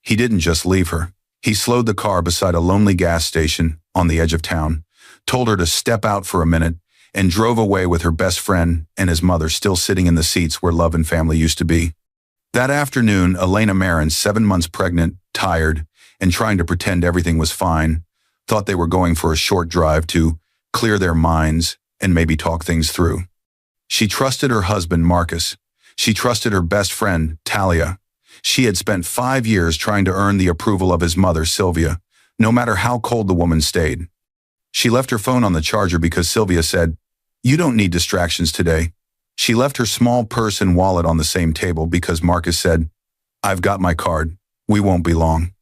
He didn't just leave her. He slowed the car beside a lonely gas station on the edge of town, told her to step out for a minute, and drove away with her best friend and his mother still sitting in the seats where love and family used to be. That afternoon, Elena Marin, 7 months pregnant, tired, and trying to pretend everything was fine, thought they were going for a short drive to clear their minds and maybe talk things through. She trusted her husband, Marcus. She trusted her best friend, Talia. She had spent 5 years trying to earn the approval of his mother, Sylvia, no matter how cold the woman stayed. She left her phone on the charger because Sylvia said, "You don't need distractions today." She left her small purse and wallet on the same table because Marcus said, "I've got my card. We won't be long."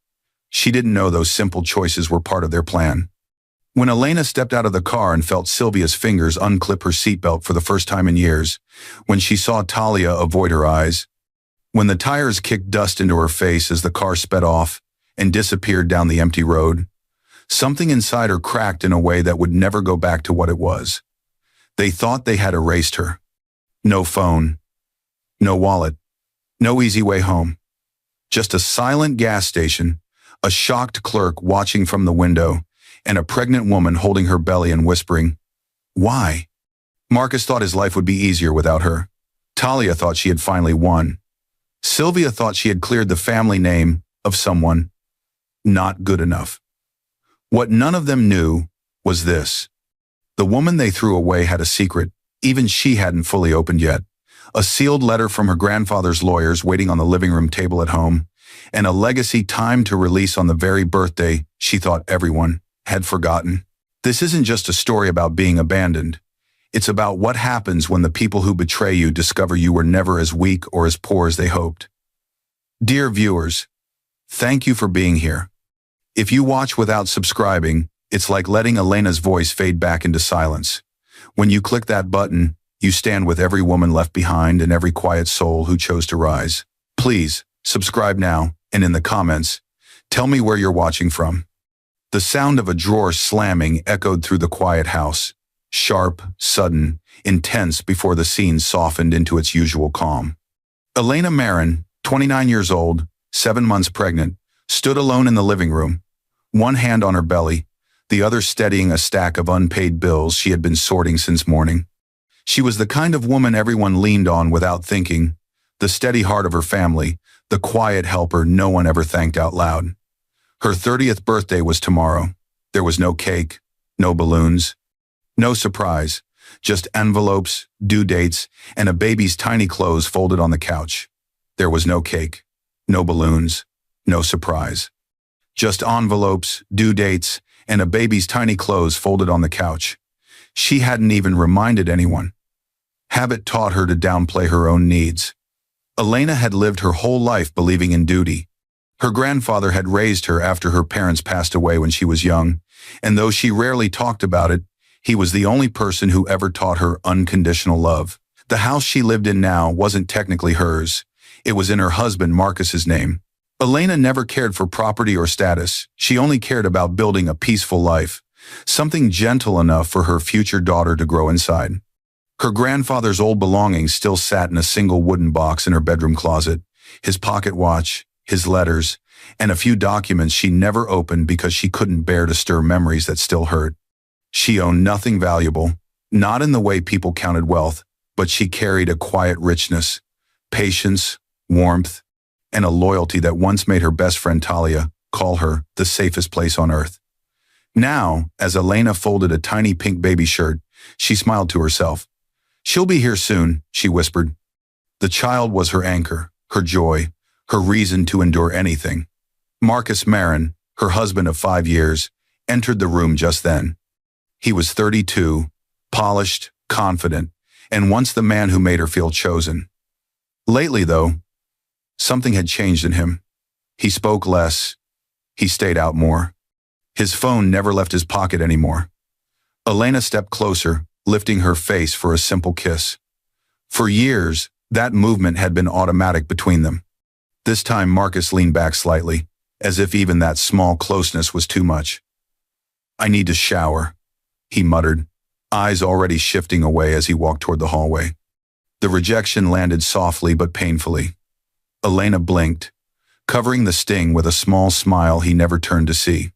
She didn't know those simple choices were part of their plan. When Elena stepped out of the car and felt Sylvia's fingers unclip her seatbelt for the first time in years, when she saw Talia avoid her eyes, when the tires kicked dust into her face as the car sped off and disappeared down the empty road, something inside her cracked in a way that would never go back to what it was. They thought they had erased her. No phone, no wallet, no easy way home. Just a silent gas station, a shocked clerk watching from the window, and a pregnant woman holding her belly and whispering, "Why?" Marcus thought his life would be easier without her. Talia thought she had finally won. Sylvia thought she had cleared the family name of someone not good enough. What none of them knew was this. The woman they threw away had a secret, even she hadn't fully opened yet. A sealed letter from her grandfather's lawyers waiting on the living room table at home, and a legacy timed to release on the very birthday she thought everyone had forgotten. This isn't just a story about being abandoned. It's about what happens when the people who betray you discover you were never as weak or as poor as they hoped. Dear viewers, thank you for being here. If you watch without subscribing, it's like letting Elena's voice fade back into silence. When you click that button, you stand with every woman left behind and every quiet soul who chose to rise. Please, subscribe now, and in the comments, tell me where you're watching from. The sound of a drawer slamming echoed through the quiet house, sharp, sudden, intense before the scene softened into its usual calm. Elena Marin, 29 years old, 7 months pregnant, stood alone in the living room, one hand on her belly, the other steadying a stack of unpaid bills she had been sorting since morning. She was the kind of woman everyone leaned on without thinking, the steady heart of her family, the quiet helper no one ever thanked out loud. Her 30th birthday was tomorrow. There was no cake, no balloons, no surprise, just envelopes, due dates, and a baby's tiny clothes folded on the couch. There was no cake, no balloons, no surprise. Just envelopes, due dates, and a baby's tiny clothes folded on the couch. She hadn't even reminded anyone. Habit taught her to downplay her own needs. Elena had lived her whole life believing in duty. Her grandfather had raised her after her parents passed away when she was young, and though she rarely talked about it, he was the only person who ever taught her unconditional love. The house she lived in now wasn't technically hers. It was in her husband Marcus's name. Elena never cared for property or status. She only cared about building a peaceful life, something gentle enough for her future daughter to grow inside. Her grandfather's old belongings still sat in a single wooden box in her bedroom closet, his pocket watch, his letters, and a few documents she never opened because she couldn't bear to stir memories that still hurt. She owned nothing valuable, not in the way people counted wealth, but she carried a quiet richness, patience, warmth, and a loyalty that once made her best friend Talia call her the safest place on earth. Now, as Elena folded a tiny pink baby shirt, she smiled to herself. "She'll be here soon," she whispered. The child was her anchor, her joy, her reason to endure anything. Marcus Marin, her husband of 5 years, entered the room just then. He was 32, polished, confident, and once the man who made her feel chosen. Lately, though, something had changed in him. He spoke less. He stayed out more. His phone never left his pocket anymore. Elena stepped closer, lifting her face for a simple kiss. For years, that movement had been automatic between them. This time Marcus leaned back slightly, as if even that small closeness was too much. "I need to shower," he muttered, eyes already shifting away as he walked toward the hallway. The rejection landed softly but painfully. Elena blinked, covering the sting with a small smile he never turned to see.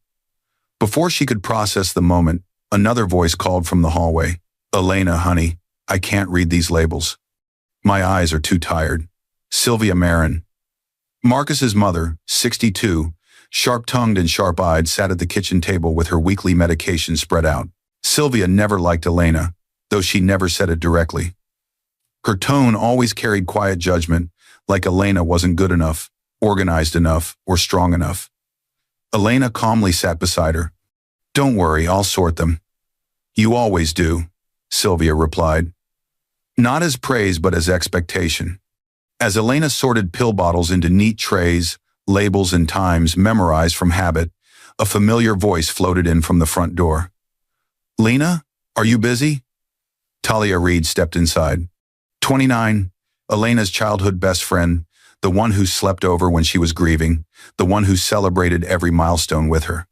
Before she could process the moment, another voice called from the hallway. "Elena, honey, I can't read these labels. My eyes are too tired." Sylvia Marin. Marcus's mother, 62, sharp-tongued and sharp-eyed, sat at the kitchen table with her weekly medication spread out. Sylvia never liked Elena, though she never said it directly. Her tone always carried quiet judgment, like Elena wasn't good enough, organized enough, or strong enough. Elena calmly sat beside her. "Don't worry, I'll sort them." "You always do," Sylvia replied. Not as praise but as expectation. As Elena sorted pill bottles into neat trays, labels and times memorized from habit, a familiar voice floated in from the front door. "Lena, are you busy?" Talia Reed stepped inside. 29, Elena's childhood best friend, the one who slept over when she was grieving, the one who celebrated every milestone with her.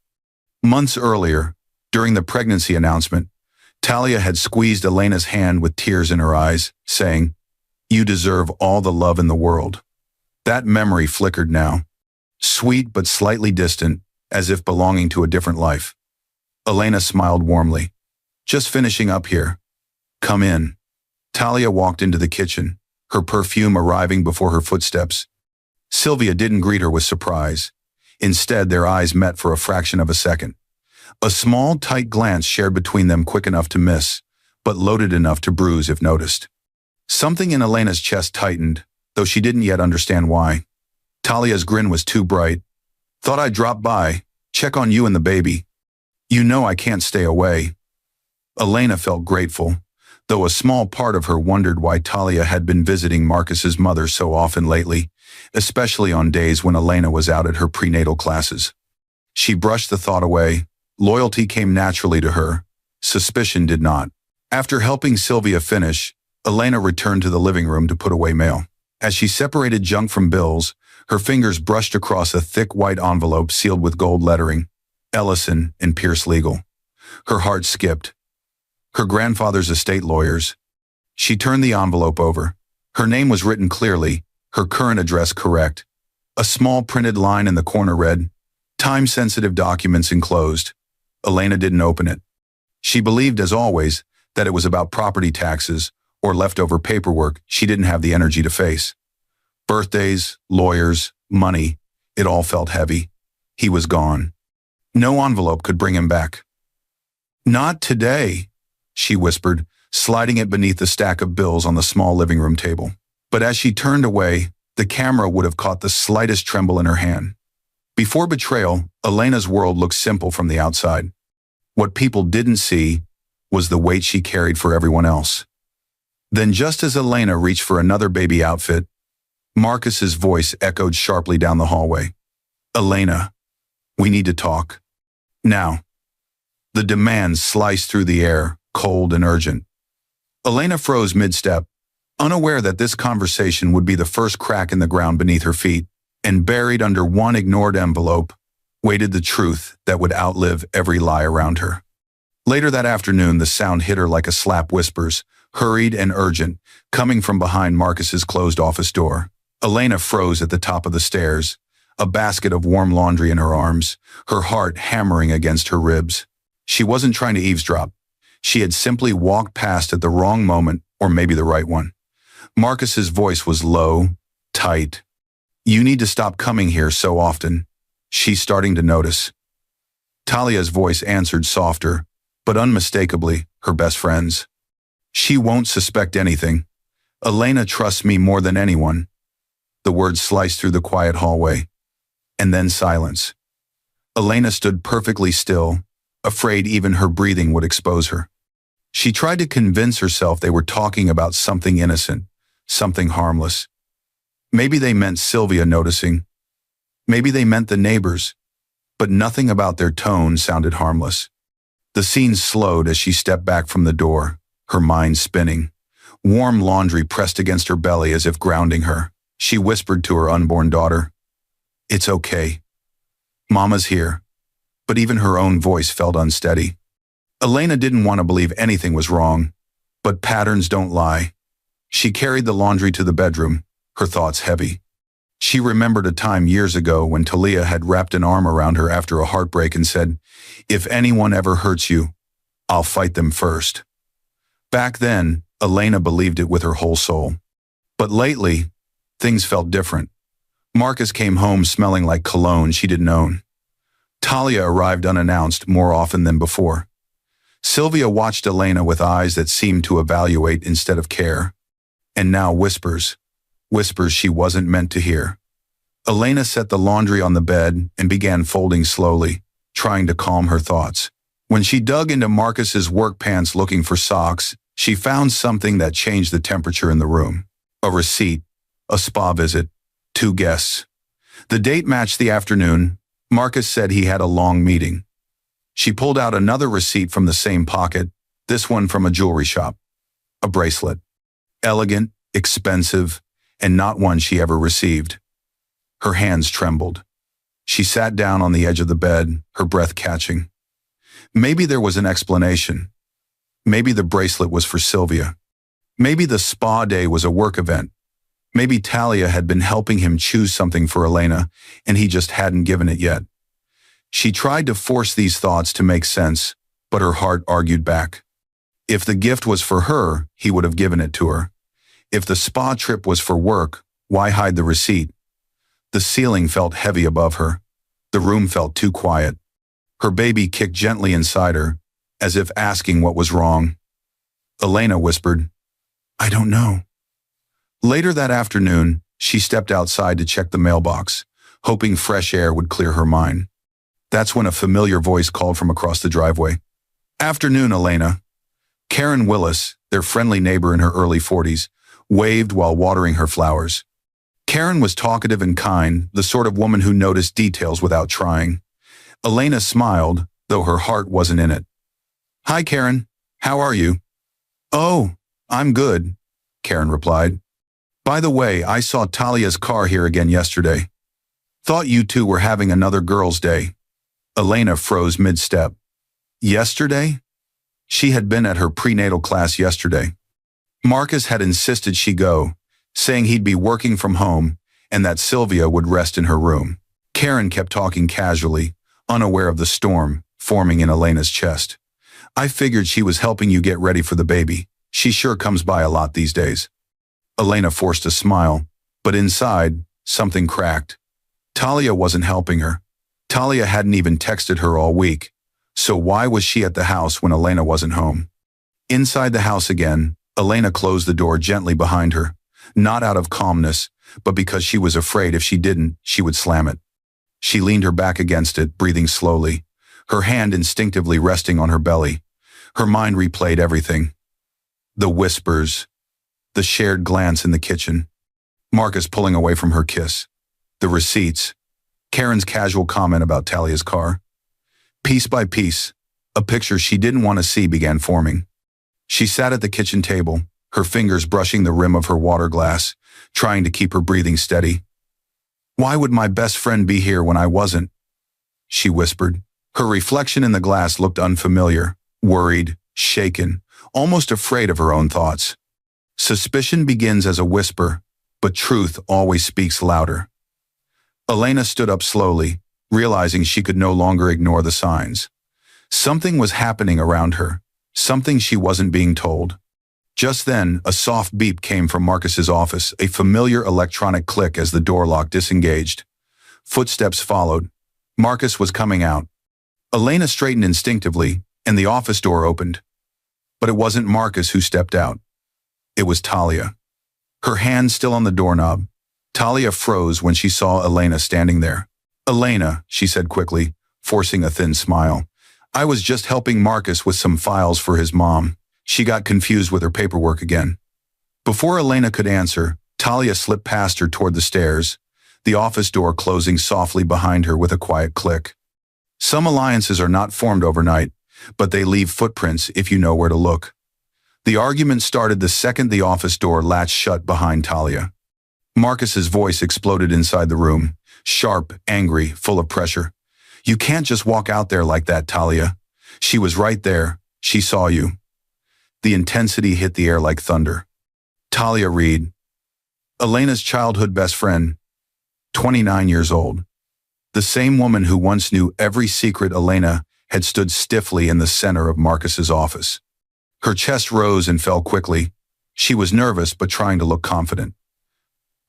Months earlier, during the pregnancy announcement, Talia had squeezed Elena's hand with tears in her eyes, saying, "You deserve all the love in the world." That memory flickered now, sweet but slightly distant, as if belonging to a different life. Elena smiled warmly. "Just finishing up here. Come in." Talia walked into the kitchen, her perfume arriving before her footsteps. Sylvia didn't greet her with surprise. Instead, their eyes met for a fraction of a second. A small, tight glance shared between them, quick enough to miss, but loaded enough to bruise if noticed. Something in Elena's chest tightened, though she didn't yet understand why. Talia's grin was too bright. "Thought I'd drop by, check on you and the baby. You know I can't stay away." Elena felt grateful, though a small part of her wondered why Talia had been visiting Marcus's mother so often lately, especially on days when Elena was out at her prenatal classes. She brushed the thought away. Loyalty came naturally to her. Suspicion did not. After helping Sylvia finish, Elena returned to the living room to put away mail. As she separated junk from bills, her fingers brushed across a thick white envelope sealed with gold lettering, Ellison and Pierce Legal. Her heart skipped. Her grandfather's estate lawyers. She turned the envelope over. Her name was written clearly, her current address correct. A small printed line in the corner read, "Time-sensitive documents enclosed." Elena didn't open it. She believed, as always, that it was about property taxes or leftover paperwork she didn't have the energy to face. Birthdays, lawyers, money, it all felt heavy. He was gone. No envelope could bring him back. "Not today," she whispered, sliding it beneath the stack of bills on the small living room table. But as she turned away, the camera would have caught the slightest tremble in her hand. Before betrayal, Elena's world looked simple from the outside. What people didn't see was the weight she carried for everyone else. Then, just as Elena reached for another baby outfit, Marcus's voice echoed sharply down the hallway. "Elena, we need to talk. Now." The demand sliced through the air, cold and urgent. Elena froze mid-step, unaware that this conversation would be the first crack in the ground beneath her feet, and buried under one ignored envelope waited the truth that would outlive every lie around her. Later that afternoon, the sound hit her like a slap, whispers, hurried and urgent, coming from behind Marcus's closed office door. Elena froze at the top of the stairs, a basket of warm laundry in her arms, her heart hammering against her ribs. She wasn't trying to eavesdrop. She had simply walked past at the wrong moment, or maybe the right one. Marcus's voice was low, tight. "You need to stop coming here so often." She's starting to notice. Talia's voice answered, softer, but unmistakably her best friend's. "She won't suspect anything. Elena trusts me more than anyone." The words sliced through the quiet hallway. And then silence. Elena stood perfectly still, afraid even her breathing would expose her. She tried to convince herself they were talking about something innocent, something harmless. Maybe they meant Sylvia noticing. Maybe they meant the neighbors, but nothing about their tone sounded harmless. The scene slowed as she stepped back from the door, her mind spinning. Warm laundry pressed against her belly as if grounding her. She whispered to her unborn daughter, "It's okay. Mama's here." But even her own voice felt unsteady. Elena didn't want to believe anything was wrong, but patterns don't lie. She carried the laundry to the bedroom, her thoughts heavy. She remembered a time years ago when Talia had wrapped an arm around her after a heartbreak and said, "If anyone ever hurts you, I'll fight them first." Back then, Elena believed it with her whole soul. But lately, things felt different. Marcus came home smelling like cologne she didn't own. Talia arrived unannounced more often than before. Sylvia watched Elena with eyes that seemed to evaluate instead of care. And now whispers she wasn't meant to hear. Elena set the laundry on the bed and began folding slowly, trying to calm her thoughts. When she dug into Marcus's work pants looking for socks, she found something that changed the temperature in the room. A receipt, a spa visit, 2 guests. The date matched the afternoon. Marcus said he had a long meeting. She pulled out another receipt from the same pocket, this one from a jewelry shop. A bracelet. Elegant, expensive, and not one she ever received. Her hands trembled. She sat down on the edge of the bed, her breath catching. Maybe there was an explanation. Maybe the bracelet was for Sylvia. Maybe the spa day was a work event. Maybe Talia had been helping him choose something for Elena, and he just hadn't given it yet. She tried to force these thoughts to make sense, but her heart argued back. If the gift was for her, he would have given it to her. If the spa trip was for work, why hide the receipt? The ceiling felt heavy above her. The room felt too quiet. Her baby kicked gently inside her, as if asking what was wrong. Elena whispered, "I don't know." Later that afternoon, she stepped outside to check the mailbox, hoping fresh air would clear her mind. That's when a familiar voice called from across the driveway. "Afternoon, Elena." Karen Willis, their friendly neighbor in her early 40s, waved while watering her flowers. Karen was talkative and kind, the sort of woman who noticed details without trying. Elena smiled, though her heart wasn't in it. "Hi, Karen. How are you?" "Oh, I'm good," Karen replied. "By the way, I saw Talia's car here again yesterday. Thought you two were having another girls' day." Elena froze mid-step. Yesterday? She had been at her prenatal class yesterday. Marcus had insisted she go, saying he'd be working from home and that Sylvia would rest in her room. Karen kept talking casually, unaware of the storm forming in Elena's chest. "I figured she was helping you get ready for the baby. She sure comes by a lot these days." Elena forced a smile, but inside, something cracked. Talia wasn't helping her. Talia hadn't even texted her all week. So why was she at the house when Elena wasn't home? Inside the house again, Elena closed the door gently behind her, not out of calmness, but because she was afraid if she didn't, she would slam it. She leaned her back against it, breathing slowly, her hand instinctively resting on her belly. Her mind replayed everything. The whispers, the shared glance in the kitchen, Marcus pulling away from her kiss, the receipts, Karen's casual comment about Talia's car. Piece by piece, a picture she didn't want to see began forming. She sat at the kitchen table, her fingers brushing the rim of her water glass, trying to keep her breathing steady. "Why would my best friend be here when I wasn't?" she whispered. Her reflection in the glass looked unfamiliar, worried, shaken, almost afraid of her own thoughts. Suspicion begins as a whisper, but truth always speaks louder. Elena stood up slowly, realizing she could no longer ignore the signs. Something was happening around her, something she wasn't being told. Just then, a soft beep came from Marcus's office, a familiar electronic click as the door lock disengaged. Footsteps followed. Marcus was coming out. Elena straightened instinctively, and the office door opened. But it wasn't Marcus who stepped out. It was Talia. Her hand still on the doorknob. Talia froze when she saw Elena standing there. "Elena," she said quickly, forcing a thin smile. "I was just helping Marcus with some files for his mom." She got confused with her paperwork again. Before Elena could answer, Talia slipped past her toward the stairs, the office door closing softly behind her with a quiet click. Some alliances are not formed overnight, but they leave footprints if you know where to look. The argument started the second the office door latched shut behind Talia. Marcus's voice exploded inside the room, sharp, angry, full of pressure. "You can't just walk out there like that, Talia. She was right there. She saw you." The intensity hit the air like thunder. "Talia Reed, Elena's childhood best friend. 29 years old. The same woman who once knew every secret. Elena had stood stiffly in the center of Marcus's office. Her chest rose and fell quickly. She was nervous but trying to look confident.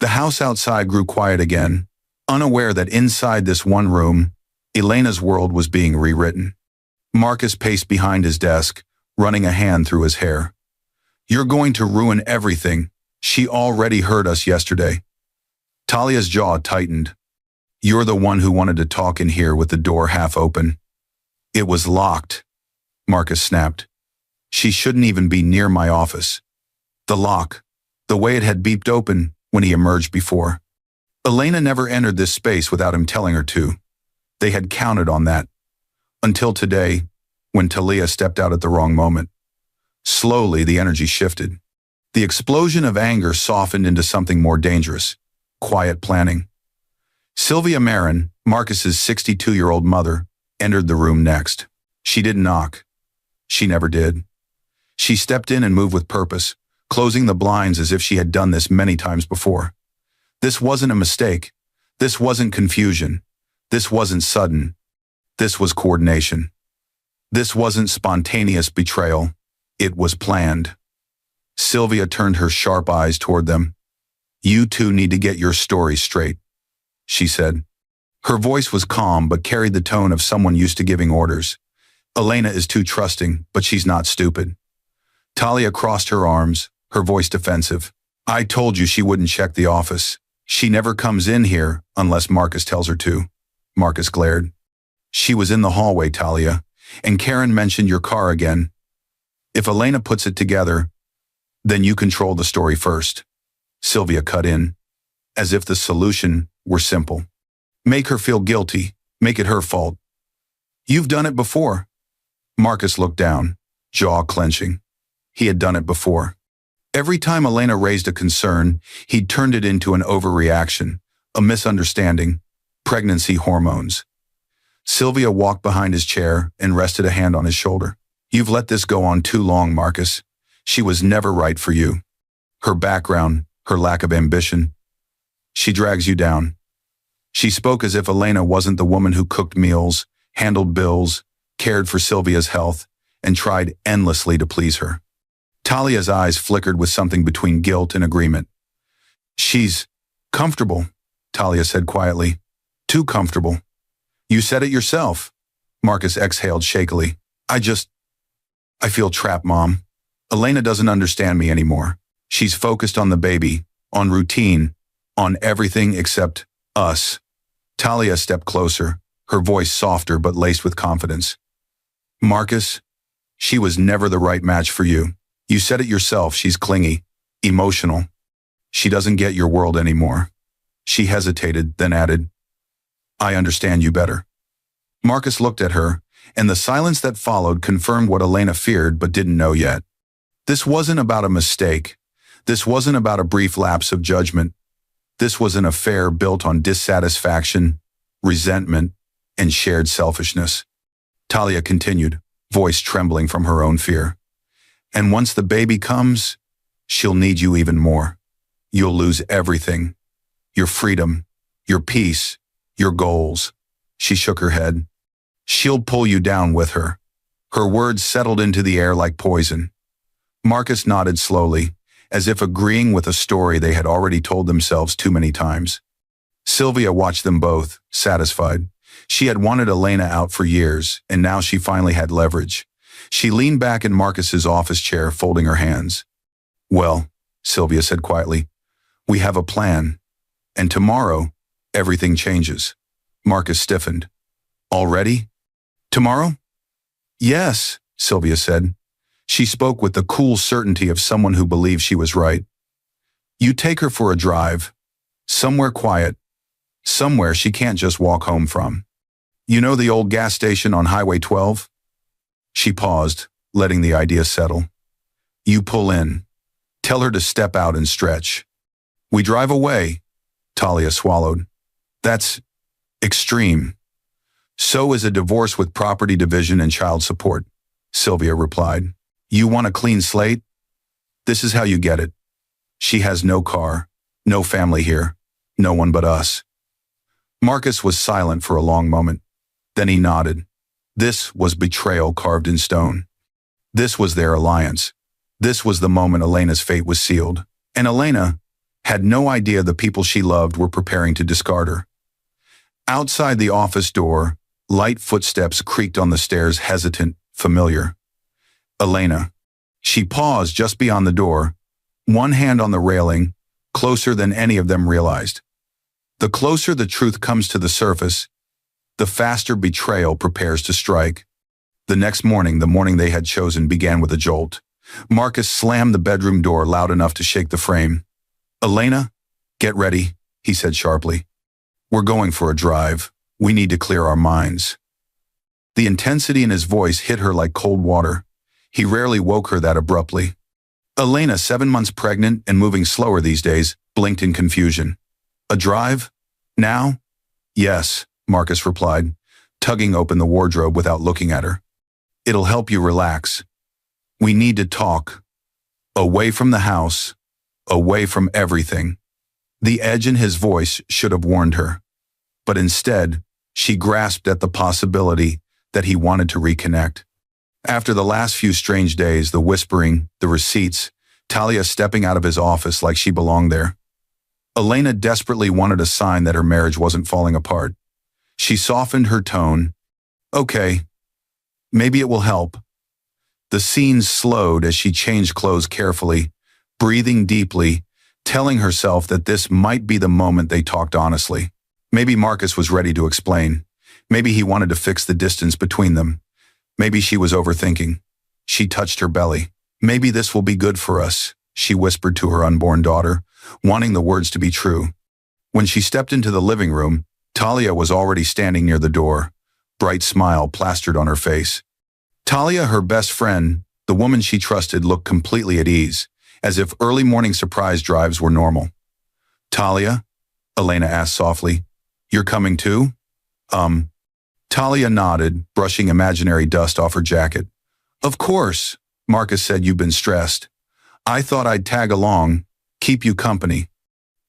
The house outside grew quiet again, unaware that inside this one room, Elena's world was being rewritten. Marcus paced behind his desk, running a hand through his hair. "You're going to ruin everything. She already heard us yesterday." Talia's jaw tightened. "You're the one who wanted to talk in here with the door half open." "It was locked," Marcus snapped. "She shouldn't even be near my office." The lock, the way it had beeped open when he emerged before. Elena never entered this space without him telling her to. They had counted on that. Until today, when Talia stepped out at the wrong moment. Slowly, the energy shifted. The explosion of anger softened into something more dangerous. Quiet planning. Sylvia Marin, Marcus's 62-year-old mother, entered the room next. She didn't knock. She never did. She stepped in and moved with purpose, closing the blinds as if she had done this many times before. This wasn't a mistake. This wasn't confusion. This wasn't sudden. This was coordination. This wasn't spontaneous betrayal. It was planned. Sylvia turned her sharp eyes toward them. "You two need to get your story straight," she said. Her voice was calm but carried the tone of someone used to giving orders. "Elena is too trusting, but she's not stupid." Talia crossed her arms, her voice defensive. "I told you she wouldn't check the office. She never comes in here unless Marcus tells her to." Marcus glared. "She was in the hallway, Talia, and Karen mentioned your car again. If Elena puts it together, then you control the story first." Sylvia cut in, as if the solution were simple. "Make her feel guilty. Make it her fault." "You've done it before." Marcus looked down, jaw clenching. He had done it before. Every time Elena raised a concern, he'd turned it into an overreaction, a misunderstanding, pregnancy hormones. Sylvia walked behind his chair and rested a hand on his shoulder. "You've let this go on too long, Marcus. She was never right for you. Her background, her lack of ambition. She drags you down." She spoke as if Elena wasn't the woman who cooked meals, handled bills, cared for Sylvia's health, and tried endlessly to please her. Talia's eyes flickered with something between guilt and agreement. "She's comfortable," Talia said quietly. "Too comfortable." "You said it yourself." Marcus exhaled shakily. I feel trapped, Mom. Elena doesn't understand me anymore. She's focused on the baby, on routine, on everything except us." Talia stepped closer, her voice softer but laced with confidence. "Marcus, she was never the right match for you. You said it yourself, she's clingy, emotional. She doesn't get your world anymore." She hesitated, then added, "I understand you better." Marcus looked at her, and the silence that followed confirmed what Elena feared but didn't know yet. This wasn't about a mistake. This wasn't about a brief lapse of judgment. This was an affair built on dissatisfaction, resentment, and shared selfishness. Talia continued, voice trembling from her own fear. "And once the baby comes, she'll need you even more. You'll lose everything. Your freedom, your peace, your goals." She shook her head. "She'll pull you down with her." Her words settled into the air like poison. Marcus nodded slowly, as if agreeing with a story they had already told themselves too many times. Sylvia watched them both, satisfied. She had wanted Elena out for years, and now she finally had leverage. She leaned back in Marcus's office chair, folding her hands. "Well," Sylvia said quietly, "we have a plan. And tomorrow, everything changes." Marcus stiffened. "Already? Tomorrow?" "Yes," Sylvia said. She spoke with the cool certainty of someone who believed she was right. "You take her for a drive. Somewhere quiet. Somewhere she can't just walk home from. You know the old gas station on Highway 12? She paused, letting the idea settle. "You pull in. Tell her to step out and stretch. We drive away." Talia swallowed. "That's extreme." "So is a divorce with property division and child support," Sylvia replied. "You want a clean slate? This is how you get it. She has no car, no family here, no one but us. Marcus was silent for a long moment. Then he nodded. This was betrayal carved in stone. This was their alliance. This was the moment Elena's fate was sealed. And Elena had no idea the people she loved were preparing to discard her. Outside the office door, light footsteps creaked on the stairs, hesitant, familiar. Elena. She paused just beyond the door, one hand on the railing, closer than any of them realized. The closer the truth comes to the surface, the faster betrayal prepares to strike. The next morning, the morning they had chosen, began with a jolt. Marcus slammed the bedroom door loud enough to shake the frame. "Elena, get ready," he said sharply. "We're going for a drive. We need to clear our minds." The intensity in his voice hit her like cold water. He rarely woke her that abruptly. Elena, 7 months pregnant and moving slower these days, blinked in confusion. "A drive? Now?" "Yes," Marcus replied, tugging open the wardrobe without looking at her. "It'll help you relax. We need to talk. Away from the house. Away from everything." The edge in his voice should have warned her. But instead, she grasped at the possibility that he wanted to reconnect. After the last few strange days, the whispering, the receipts, Talia stepping out of his office like she belonged there. Elena desperately wanted a sign that her marriage wasn't falling apart. She softened her tone. "Okay, maybe it will help." The scene slowed as she changed clothes carefully, breathing deeply, telling herself that this might be the moment they talked honestly. Maybe Marcus was ready to explain. Maybe he wanted to fix the distance between them. Maybe she was overthinking. She touched her belly. "Maybe this will be good for us," she whispered to her unborn daughter, wanting the words to be true. When she stepped into the living room, Talia was already standing near the door, bright smile plastered on her face. Talia, her best friend, the woman she trusted, looked completely at ease, as if early morning surprise drives were normal. "Talia?" Elena asked softly. "You're coming too?" Talia nodded, brushing imaginary dust off her jacket. "Of course," Marcus said. "You've been stressed. I thought I'd tag along, keep you company.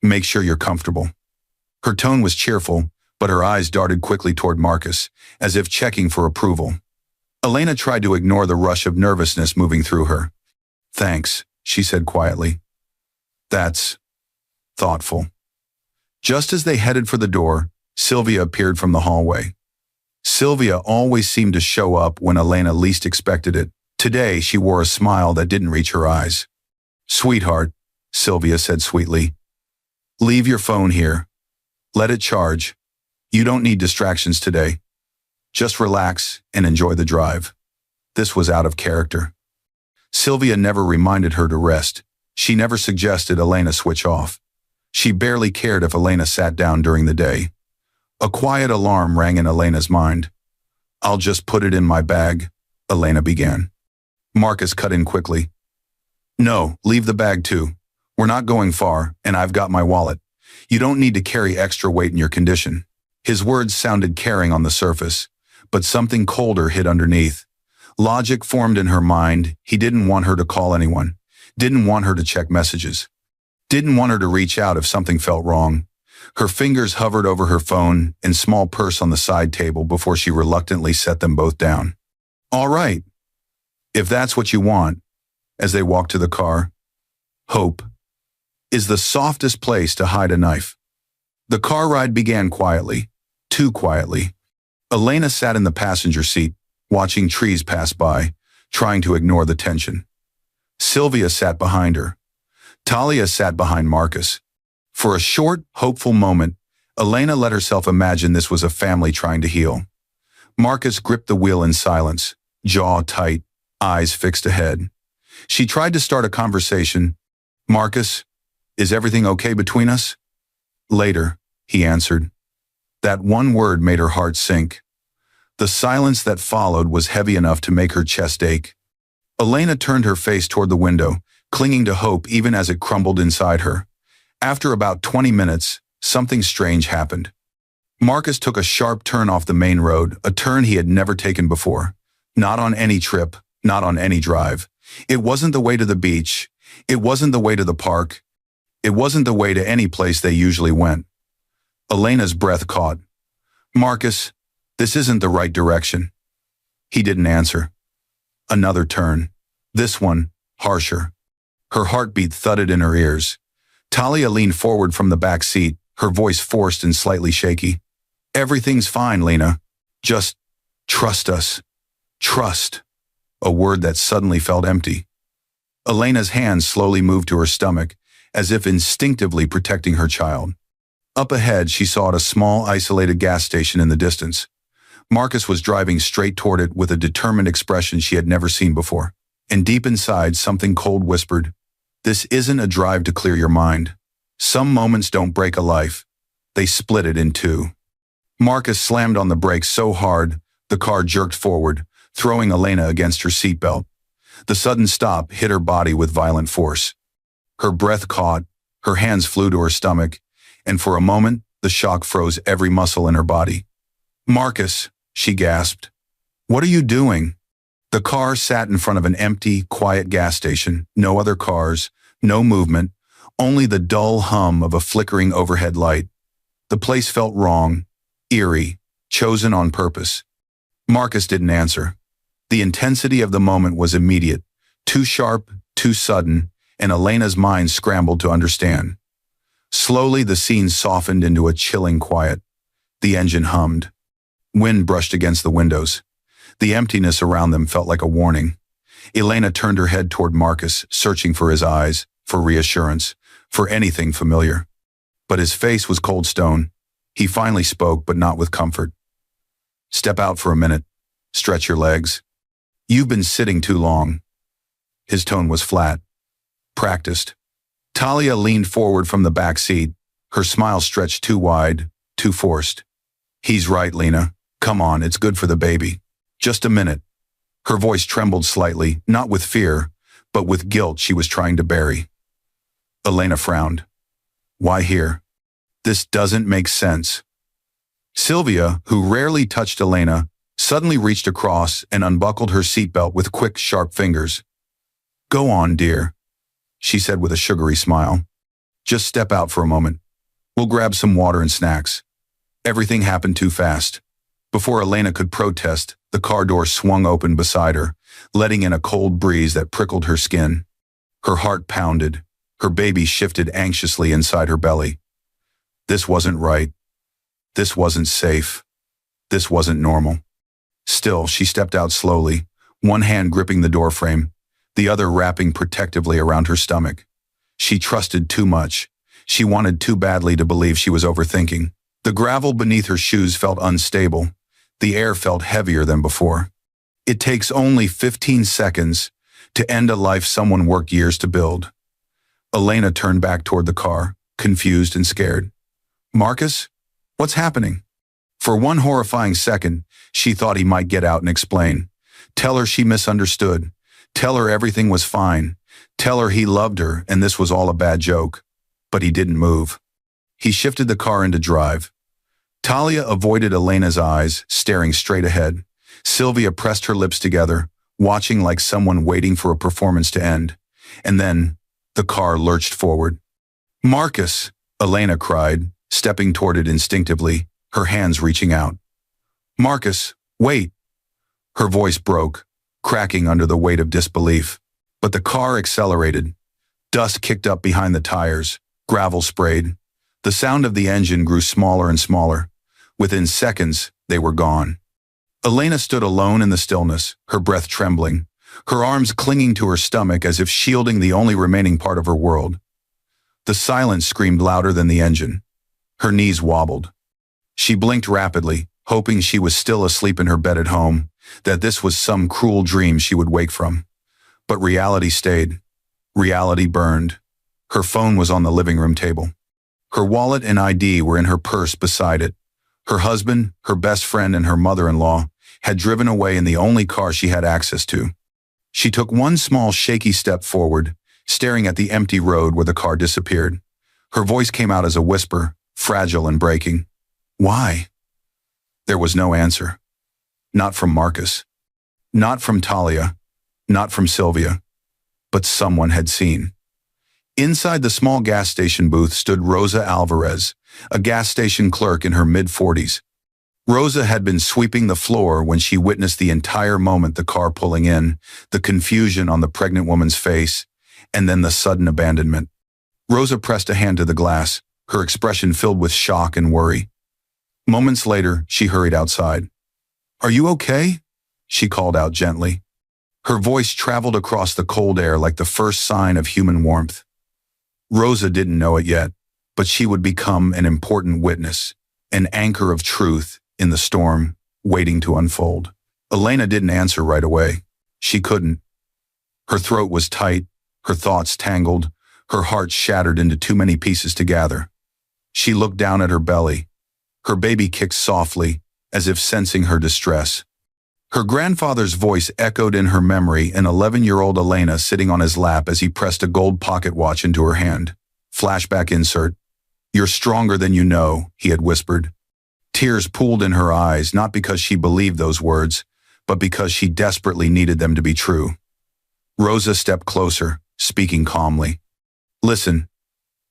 Make sure you're comfortable." Her tone was cheerful, but her eyes darted quickly toward Marcus, as if checking for approval. Elena tried to ignore the rush of nervousness moving through her. "Thanks," she said quietly. "That's thoughtful." Just as they headed for the door, Sylvia appeared from the hallway. Sylvia always seemed to show up when Elena least expected it. Today, she wore a smile that didn't reach her eyes. "Sweetheart," Sylvia said sweetly, "leave your phone here. Let it charge. You don't need distractions today. Just relax and enjoy the drive." This was out of character. Sylvia never reminded her to rest. She never suggested Elena switch off. She barely cared if Elena sat down during the day. A quiet alarm rang in Elena's mind. "I'll just put it in my bag," Elena began. Marcus cut in quickly. "No, leave the bag too. We're not going far, and I've got my wallet. You don't need to carry extra weight in your condition." His words sounded caring on the surface, but something colder hid underneath. Logic formed in her mind. He didn't want her to call anyone, didn't want her to check messages, didn't want her to reach out if something felt wrong. Her fingers hovered over her phone and small purse on the side table before she reluctantly set them both down. "All right, if that's what you want." As they walked to the car, hope is the softest place to hide a knife. The car ride began quietly, too quietly. Elena sat in the passenger seat, watching trees pass by, trying to ignore the tension. Sylvia sat behind her. Talia sat behind Marcus. For a short, hopeful moment, Elena let herself imagine this was a family trying to heal. Marcus gripped the wheel in silence, jaw tight, eyes fixed ahead. She tried to start a conversation. "Marcus, is everything okay between us?" "Later," he answered. That one word made her heart sink. The silence that followed was heavy enough to make her chest ache. Elena turned her face toward the window, clinging to hope even as it crumbled inside her. After about 20 minutes, something strange happened. Marcus took a sharp turn off the main road, a turn he had never taken before. Not on any trip, not on any drive. It wasn't the way to the beach. It wasn't the way to the park. It wasn't the way to any place they usually went. Elena's breath caught. Marcus, this isn't the right direction. He didn't answer. Another turn. This one, harsher. Her heartbeat thudded in her ears. Talia leaned forward from the back seat, her voice forced and slightly shaky. Everything's fine, Lena. Just trust us. Trust. A word that suddenly felt empty. Elena's hands slowly moved to her stomach, as if instinctively protecting her child. Up ahead, she saw a small, isolated gas station in the distance. Marcus was driving straight toward it with a determined expression she had never seen before. And deep inside, something cold whispered, "This isn't a drive to clear your mind. Some moments don't break a life. They split it in two." Marcus slammed on the brakes so hard, the car jerked forward, throwing Elena against her seatbelt. The sudden stop hit her body with violent force. Her breath caught, her hands flew to her stomach, and for a moment, the shock froze every muscle in her body. "Marcus," she gasped. "What are you doing?" The car sat in front of an empty, quiet gas station, no other cars, no movement, only the dull hum of a flickering overhead light. The place felt wrong, eerie, chosen on purpose. Marcus didn't answer. The intensity of the moment was immediate, too sharp, too sudden, and Elena's mind scrambled to understand. Slowly, the scene softened into a chilling quiet. The engine hummed. Wind brushed against the windows. The emptiness around them felt like a warning. Elena turned her head toward Marcus, searching for his eyes, for reassurance, for anything familiar. But his face was cold stone. He finally spoke, but not with comfort. "Step out for a minute. Stretch your legs. You've been sitting too long." His tone was flat, practiced. Talia leaned forward from the back seat, her smile stretched too wide, too forced. "He's right, Lena. Come on, it's good for the baby. Just a minute." Her voice trembled slightly, not with fear, but with guilt she was trying to bury. Elena frowned. "Why here? This doesn't make sense." Sylvia, who rarely touched Elena, suddenly reached across and unbuckled her seatbelt with quick, sharp fingers. "Go on, dear," she said with a sugary smile. "Just step out for a moment. We'll grab some water and snacks." Everything happened too fast. Before Elena could protest, the car door swung open beside her, letting in a cold breeze that prickled her skin. Her heart pounded. Her baby shifted anxiously inside her belly. This wasn't right. This wasn't safe. This wasn't normal. Still, she stepped out slowly, one hand gripping the doorframe, the other wrapping protectively around her stomach. She trusted too much. She wanted too badly to believe she was overthinking. The gravel beneath her shoes felt unstable. The air felt heavier than before. It takes only 15 seconds to end a life someone worked years to build. Elena turned back toward the car, confused and scared. "Marcus? What's happening?" For one horrifying second, she thought he might get out and explain. Tell her she misunderstood. Tell her everything was fine. Tell her he loved her and this was all a bad joke. But he didn't move. He shifted the car into drive. Talia avoided Elena's eyes, staring straight ahead. Sylvia pressed her lips together, watching like someone waiting for a performance to end. And then, the car lurched forward. "Marcus!" Elena cried, stepping toward it instinctively, her hands reaching out. "Marcus, wait!" Her voice broke, cracking under the weight of disbelief. But the car accelerated. Dust kicked up behind the tires, gravel sprayed. The sound of the engine grew smaller and smaller. Within seconds, they were gone. Elena stood alone in the stillness, her breath trembling, her arms clinging to her stomach as if shielding the only remaining part of her world. The silence screamed louder than the engine. Her knees wobbled. She blinked rapidly, hoping she was still asleep in her bed at home, that this was some cruel dream she would wake from. But reality stayed. Reality burned. Her phone was on the living room table. Her wallet and ID were in her purse beside it. Her husband, her best friend, and her mother-in-law had driven away in the only car she had access to. She took one small shaky step forward, staring at the empty road where the car disappeared. Her voice came out as a whisper, fragile and breaking. "Why?" There was no answer. Not from Marcus. Not from Talia. Not from Sylvia. But someone had seen. Inside the small gas station booth stood Rosa Alvarez, a gas station clerk in her mid-40s. Rosa had been sweeping the floor when she witnessed the entire moment, the car pulling in, the confusion on the pregnant woman's face, and then the sudden abandonment. Rosa pressed a hand to the glass, her expression filled with shock and worry. Moments later, she hurried outside. "Are you okay?" she called out gently. Her voice traveled across the cold air like the first sign of human warmth. Rosa didn't know it yet, but she would become an important witness, an anchor of truth in the storm waiting to unfold. Elena didn't answer right away. She couldn't. Her throat was tight, her thoughts tangled, her heart shattered into too many pieces to gather. She looked down at her belly. Her baby kicked softly, as if sensing her distress. Her grandfather's voice echoed in her memory, an 11-year-old Elena sitting on his lap as he pressed a gold pocket watch into her hand. Flashback insert. "You're stronger than you know," he had whispered. Tears pooled in her eyes, not because she believed those words, but because she desperately needed them to be true. Rosa stepped closer, speaking calmly. "Listen,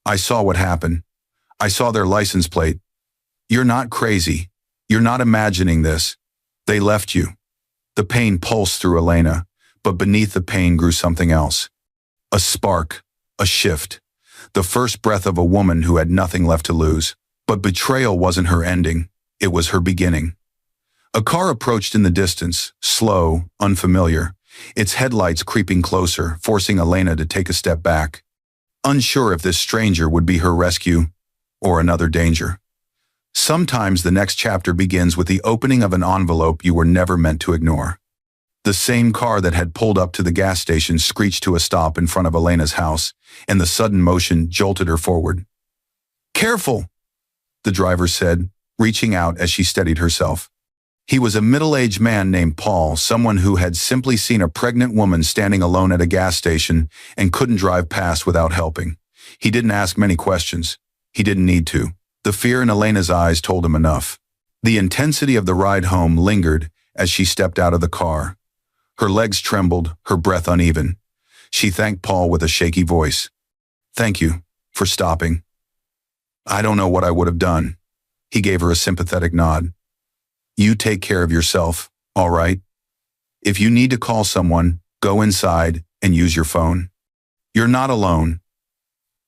I saw what happened. I saw their license plate. You're not crazy. You're not imagining this. They left you." The pain pulsed through Elena, but beneath the pain grew something else. A spark, a shift. The first breath of a woman who had nothing left to lose. But betrayal wasn't her ending, it was her beginning. A car approached in the distance, slow, unfamiliar, its headlights creeping closer, forcing Elena to take a step back. Unsure if this stranger would be her rescue or another danger. Sometimes the next chapter begins with the opening of an envelope you were never meant to ignore. The same car that had pulled up to the gas station screeched to a stop in front of Elena's house, and the sudden motion jolted her forward. "Careful," the driver said, reaching out as she steadied herself. He was a middle-aged man named Paul, someone who had simply seen a pregnant woman standing alone at a gas station and couldn't drive past without helping. He didn't ask many questions. He didn't need to. The fear in Elena's eyes told him enough. The intensity of the ride home lingered as she stepped out of the car. Her legs trembled, her breath uneven. She thanked Paul with a shaky voice. "Thank you for stopping. I don't know what I would have done." He gave her a sympathetic nod. "You take care of yourself, all right? If you need to call someone, go inside and use your phone. You're not alone."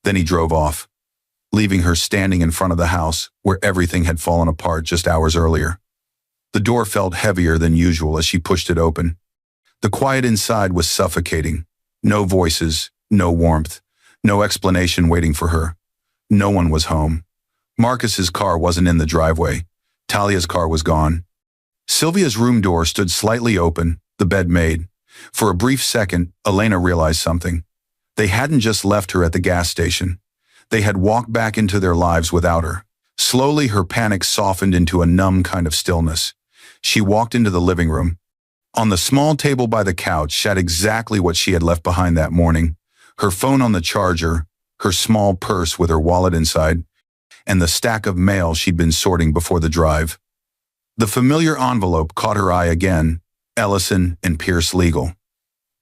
Then he drove off, leaving her standing in front of the house where everything had fallen apart just hours earlier. The door felt heavier than usual as she pushed it open. The quiet inside was suffocating. No voices, no warmth, no explanation waiting for her. No one was home. Marcus's car wasn't in the driveway. Talia's car was gone. Sylvia's room door stood slightly open, the bed made. For a brief second, Elena realized something. They hadn't just left her at the gas station. They had walked back into their lives without her. Slowly, her panic softened into a numb kind of stillness. She walked into the living room. On the small table by the couch sat exactly what she had left behind that morning. Her phone on the charger, her small purse with her wallet inside, and the stack of mail she'd been sorting before the drive. The familiar envelope caught her eye again, Ellison and Pierce Legal.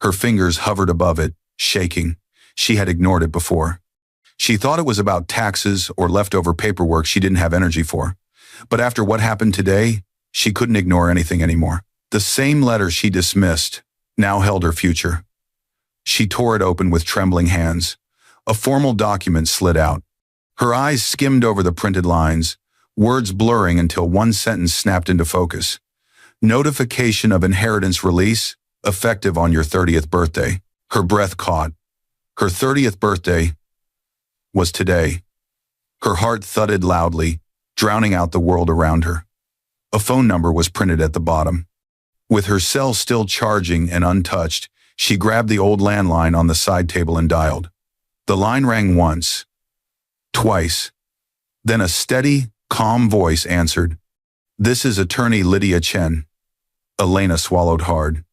Her fingers hovered above it, shaking. She had ignored it before. She thought it was about taxes or leftover paperwork she didn't have energy for. But after what happened today, she couldn't ignore anything anymore. The same letter she dismissed now held her future. She tore it open with trembling hands. A formal document slid out. Her eyes skimmed over the printed lines, words blurring until one sentence snapped into focus. "Notification of inheritance release, effective on your 30th birthday." Her breath caught. Her 30th birthday was today. Her heart thudded loudly, drowning out the world around her. A phone number was printed at the bottom. With her cell still charging and untouched, she grabbed the old landline on the side table and dialed. The line rang once, twice. Then a steady, calm voice answered. "This is attorney Lydia Chen." Elena swallowed hard.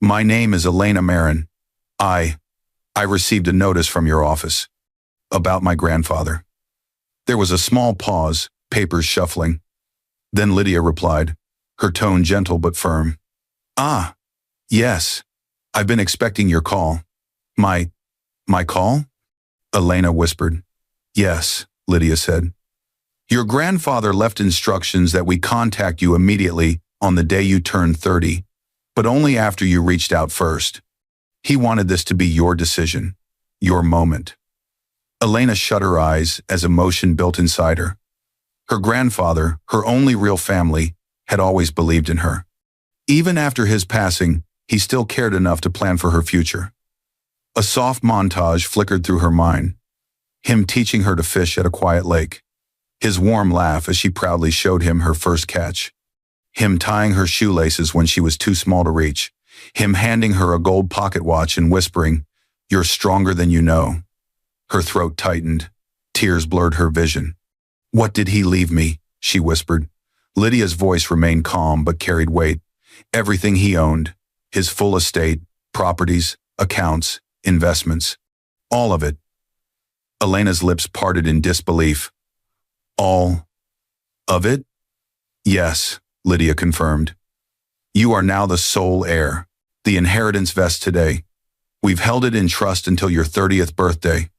"My name is Elena Marin. I received a notice from your office about my grandfather." There was a small pause, papers shuffling. Then Lydia replied, her tone gentle but firm. "Ah, yes. I've been expecting your call." My call?" Elena whispered. "Yes," Lydia said. Your grandfather left instructions that we contact you immediately on the day you turn 30, but only after you reached out first. He wanted this to be your decision, your moment. Elena shut her eyes as emotion built inside her. Her grandfather, her only real family, had always believed in her. Even after his passing, he still cared enough to plan for her future. A soft montage flickered through her mind. Him teaching her to fish at a quiet lake. His warm laugh as she proudly showed him her first catch. Him tying her shoelaces when she was too small to reach. Him handing her a gold pocket watch and whispering, "You're stronger than you know." Her throat tightened. Tears blurred her vision. "What did he leave me?" she whispered. Lydia's voice remained calm but carried weight. Everything he owned, his full estate, properties, accounts, investments. All of it. Elena's lips parted in disbelief. All of it? Yes, Lydia confirmed. You are now the sole heir. The inheritance vests today. We've held it in trust until your 30th birthday.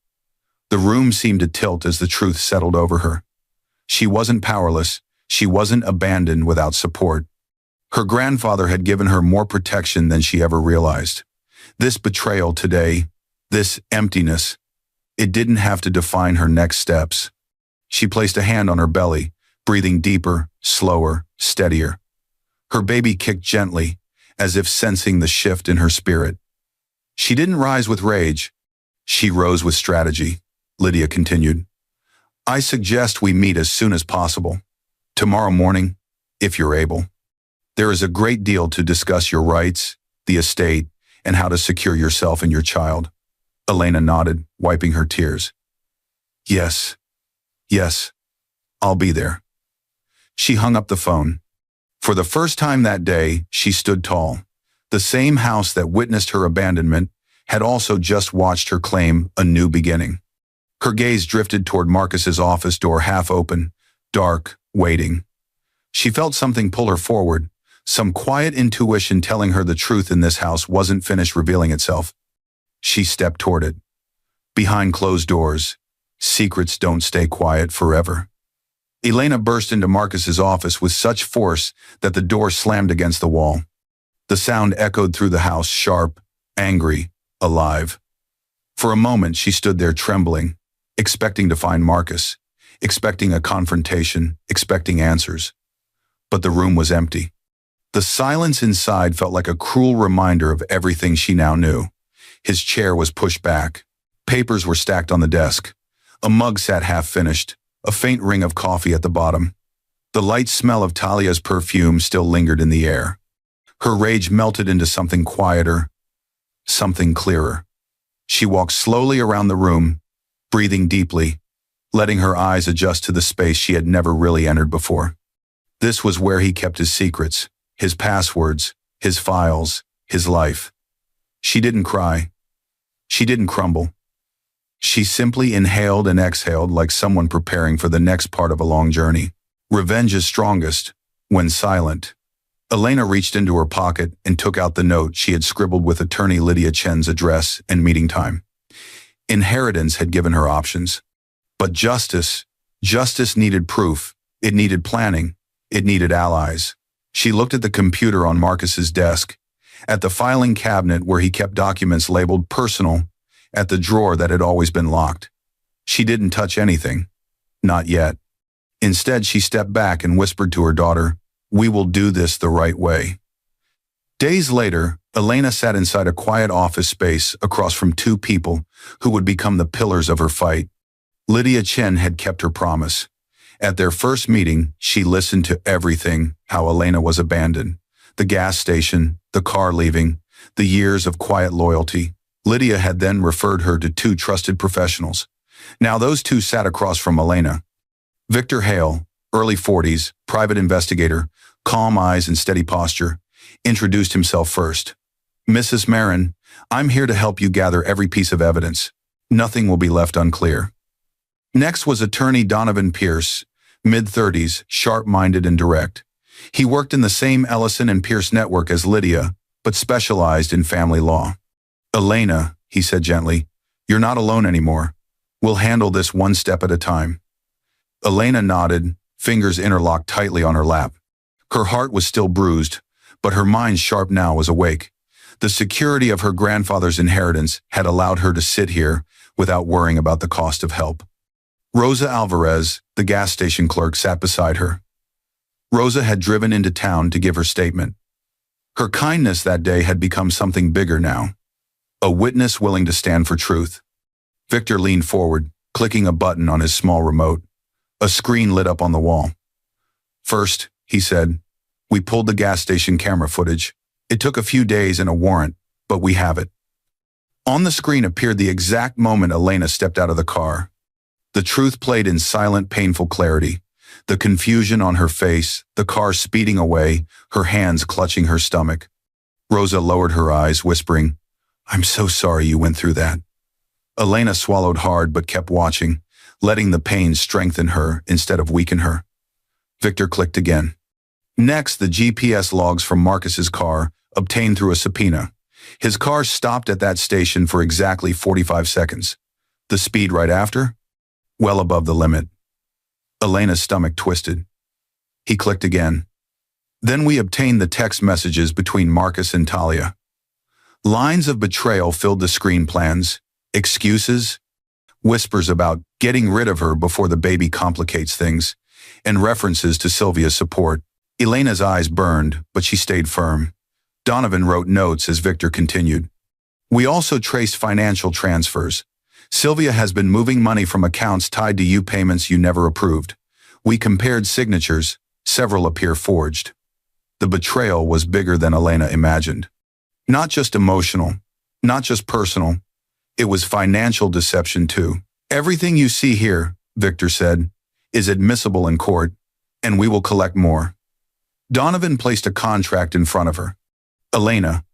The room seemed to tilt as the truth settled over her. She wasn't powerless. She wasn't abandoned without support. Her grandfather had given her more protection than she ever realized. This betrayal today, this emptiness, it didn't have to define her next steps. She placed a hand on her belly, breathing deeper, slower, steadier. Her baby kicked gently, as if sensing the shift in her spirit. She didn't rise with rage. She rose with strategy, Lydia continued. I suggest we meet as soon as possible. Tomorrow morning, if you're able. There is a great deal to discuss your rights, the estate, and how to secure yourself and your child. Elena nodded, wiping her tears. Yes, I'll be there. She hung up the phone. For the first time that day, she stood tall. The same house that witnessed her abandonment had also just watched her claim a new beginning. Her gaze drifted toward Marcus's office door, half open, dark, waiting. She felt something pull her forward, some quiet intuition telling her the truth in this house wasn't finished revealing itself. She stepped toward it. Behind closed doors, secrets don't stay quiet forever. Elena burst into Marcus's office with such force that the door slammed against the wall. The sound echoed through the house, sharp, angry, alive. For a moment, she stood there trembling, expecting to find Marcus, expecting a confrontation, expecting answers. But the room was empty. The silence inside felt like a cruel reminder of everything she now knew. His chair was pushed back. Papers were stacked on the desk. A mug sat half-finished, a faint ring of coffee at the bottom. The light smell of Talia's perfume still lingered in the air. Her rage melted into something quieter, something clearer. She walked slowly around the room, breathing deeply, letting her eyes adjust to the space she had never really entered before. This was where he kept his secrets, his passwords, his files, his life. She didn't cry. She didn't crumble. She simply inhaled and exhaled like someone preparing for the next part of a long journey. Revenge is strongest when silent. Elena reached into her pocket and took out the note she had scribbled with attorney Lydia Chen's address and meeting time. Inheritance had given her options. But justice needed proof. It needed planning. It needed allies. She looked at the computer on Marcus's desk, at the filing cabinet where he kept documents labeled personal, at the drawer that had always been locked. She didn't touch anything. Not yet. Instead, she stepped back and whispered to her daughter, "We will do this the right way." Days later, Elena sat inside a quiet office space across from two people who would become the pillars of her fight. Lydia Chen had kept her promise. At their first meeting, she listened to everything, how Elena was abandoned, the gas station, the car leaving, the years of quiet loyalty. Lydia had then referred her to two trusted professionals. Now those two sat across from Elena. Victor Hale, early 40s, private investigator, calm eyes and steady posture, introduced himself first. Mrs. Marin, I'm here to help you gather every piece of evidence. Nothing will be left unclear. Next was attorney Donovan Pierce, mid-30s, sharp-minded and direct. He worked in the same Ellison and Pierce network as Lydia, but specialized in family law. Elena, he said gently, you're not alone anymore. We'll handle this one step at a time. Elena nodded, fingers interlocked tightly on her lap. Her heart was still bruised, but her mind sharp now was awake. The security of her grandfather's inheritance had allowed her to sit here without worrying about the cost of help. Rosa Alvarez, the gas station clerk, sat beside her. Rosa had driven into town to give her statement. Her kindness that day had become something bigger now. A witness willing to stand for truth. Victor leaned forward, clicking a button on his small remote. A screen lit up on the wall. "First," he said, "we pulled the gas station camera footage. It took a few days and a warrant, but we have it." On the screen appeared the exact moment Elena stepped out of the car. The truth played in silent, painful clarity. The confusion on her face, the car speeding away, her hands clutching her stomach. Rosa lowered her eyes, whispering, "I'm so sorry you went through that." Elena swallowed hard but kept watching, letting the pain strengthen her instead of weaken her. Victor clicked again. Next, the GPS logs from Marcus's car, obtained through a subpoena. His car stopped at that station for exactly 45 seconds. The speed right after? Well above the limit. Elena's stomach twisted. He clicked again. Then we obtained the text messages between Marcus and Talia. Lines of betrayal filled the screen plans, excuses, whispers about getting rid of her before the baby complicates things, and references to Sylvia's support. Elena's eyes burned, but she stayed firm. Donovan wrote notes as Victor continued. "We also traced financial transfers. Sylvia has been moving money from accounts tied to you payments you never approved. We compared signatures, several appear forged." The betrayal was bigger than Elena imagined. Not just emotional, not just personal, it was financial deception too. "Everything you see here," Victor said, "is admissible in court, and we will collect more." Donovan placed a contract in front of her. "Elena,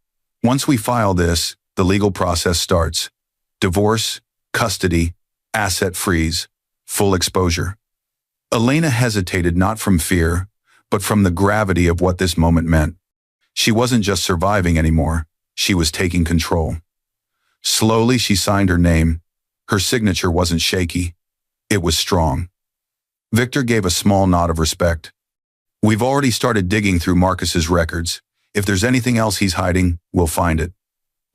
once we file this, the legal process starts. Divorce, custody, asset freeze, full exposure." Elena hesitated not from fear, but from the gravity of what this moment meant. She wasn't just surviving anymore, she was taking control. Slowly she signed her name. Her signature wasn't shaky, it was strong. Victor gave a small nod of respect. "We've already started digging through Marcus's records. If there's anything else he's hiding, we'll find it."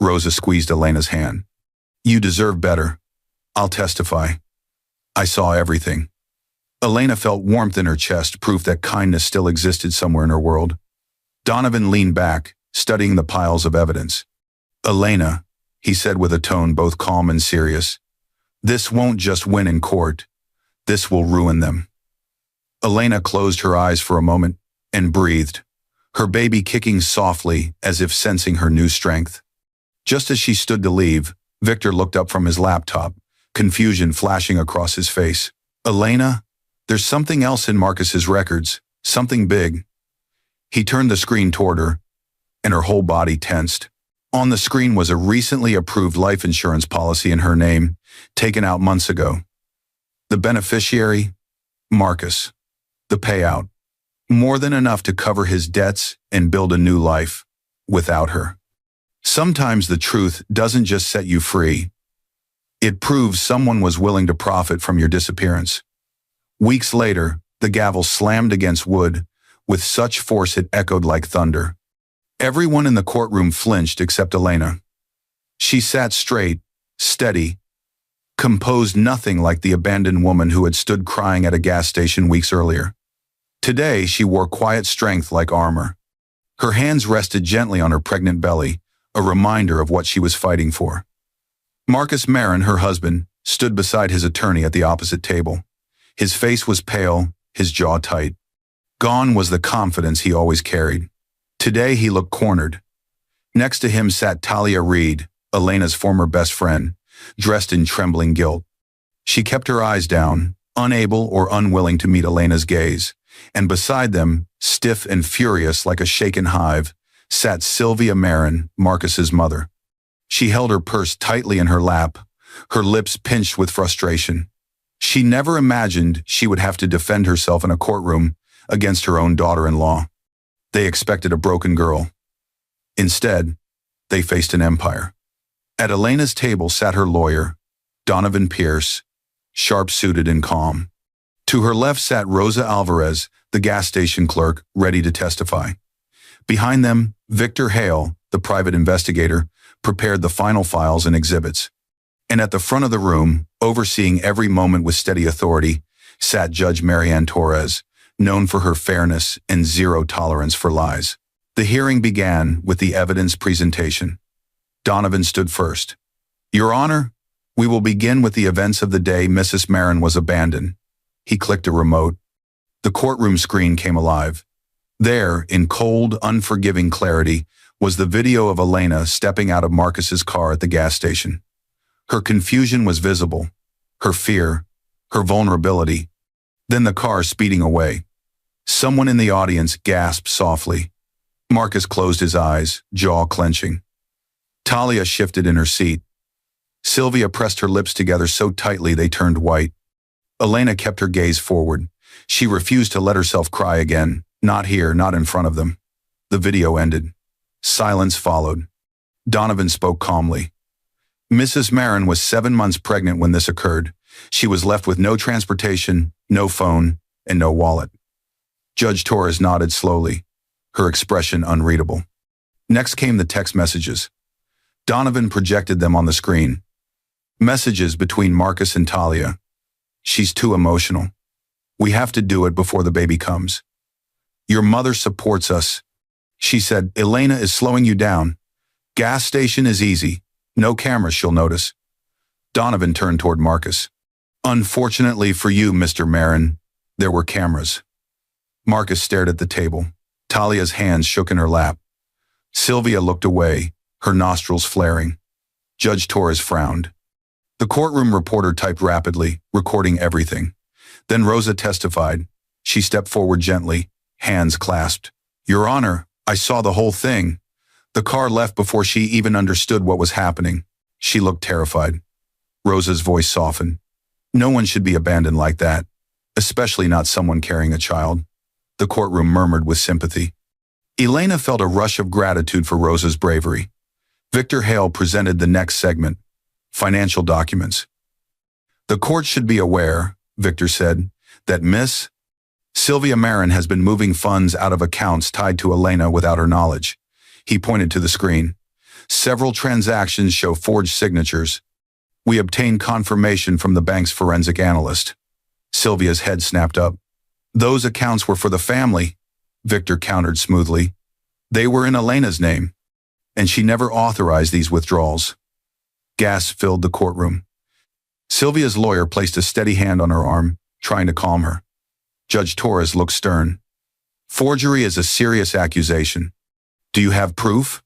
Rosa squeezed Elena's hand. "You deserve better. I'll testify. I saw everything." Elena felt warmth in her chest, proof that kindness still existed somewhere in her world. Donovan leaned back, studying the piles of evidence. "Elena," he said with a tone both calm and serious, "this won't just win in court. This will ruin them." Elena closed her eyes for a moment and breathed, her baby kicking softly as if sensing her new strength. Just as she stood to leave, Victor looked up from his laptop, confusion flashing across his face. "Elena, there's something else in Marcus's records, something big." He turned the screen toward her, and her whole body tensed. On the screen was a recently approved life insurance policy in her name, taken out months ago. The beneficiary, Marcus. The payout, more than enough to cover his debts and build a new life, without her. Sometimes the truth doesn't just set you free. It proves someone was willing to profit from your disappearance. Weeks later, the gavel slammed against wood, with such force it echoed like thunder. Everyone in the courtroom flinched except Elena. She sat straight, steady, composed, nothing like the abandoned woman who had stood crying at a gas station weeks earlier. Today, she wore quiet strength like armor. Her hands rested gently on her pregnant belly, a reminder of what she was fighting for. Marcus Marin, her husband, stood beside his attorney at the opposite table. His face was pale, his jaw tight. Gone was the confidence he always carried. Today he looked cornered. Next to him sat Talia Reed, Elena's former best friend, dressed in trembling guilt. She kept her eyes down, unable or unwilling to meet Elena's gaze, and beside them, stiff and furious like a shaken hive, sat Sylvia Marin, Marcus's mother. She held her purse tightly in her lap, her lips pinched with frustration. She never imagined she would have to defend herself in a courtroom against her own daughter-in-law. They expected a broken girl. Instead, they faced an empire. At Elena's table sat her lawyer, Donovan Pierce, sharp-suited and calm. To her left sat Rosa Alvarez, the gas station clerk, ready to testify. Behind them, Victor Hale, the private investigator, prepared the final files and exhibits. And at the front of the room, overseeing every moment with steady authority, sat Judge Marianne Torres, known for her fairness and zero tolerance for lies. The hearing began with the evidence presentation. Donovan stood first. Your Honor, we will begin with the events of the day Mrs. Marin was abandoned. He clicked a remote. The courtroom screen came alive. There, in cold, unforgiving clarity, was the video of Elena stepping out of Marcus's car at the gas station. Her confusion was visible, her fear, her vulnerability. Then the car speeding away. Someone in the audience gasped softly. Marcus closed his eyes, jaw clenching. Talia shifted in her seat. Sylvia pressed her lips together so tightly they turned white. Elena kept her gaze forward. She refused to let herself cry again. Not here, not in front of them. The video ended. Silence followed. Donovan spoke calmly. Mrs. Marin was 7 months pregnant when this occurred. She was left with no transportation, no phone, and no wallet. Judge Torres nodded slowly, her expression unreadable. Next came the text messages. Donovan projected them on the screen. Messages between Marcus and Talia. She's too emotional. We have to do it before the baby comes. Your mother supports us. She said, Elena is slowing you down. Gas station is easy. No cameras she'll notice. Donovan turned toward Marcus. Unfortunately for you, Mr. Marin, there were cameras. Marcus stared at the table. Talia's hands shook in her lap. Sylvia looked away, her nostrils flaring. Judge Torres frowned. The courtroom reporter typed rapidly, recording everything. Then Rosa testified. She stepped forward gently, hands clasped. Your Honor, I saw the whole thing. The car left before she even understood what was happening. She looked terrified. Rosa's voice softened. No one should be abandoned like that, especially not someone carrying a child. The courtroom murmured with sympathy. Elena felt a rush of gratitude for Rosa's bravery. Victor Hale presented the next segment, financial documents. The court should be aware, Victor said, that Miss Sylvia Marin has been moving funds out of accounts tied to Elena without her knowledge. He pointed to the screen. Several transactions show forged signatures. We obtained confirmation from the bank's forensic analyst. Sylvia's head snapped up. Those accounts were for the family, Victor countered smoothly. They were in Elena's name, and she never authorized these withdrawals. Gasps filled the courtroom. Sylvia's lawyer placed a steady hand on her arm, trying to calm her. Judge Torres looked stern. Forgery is a serious accusation. Do you have proof?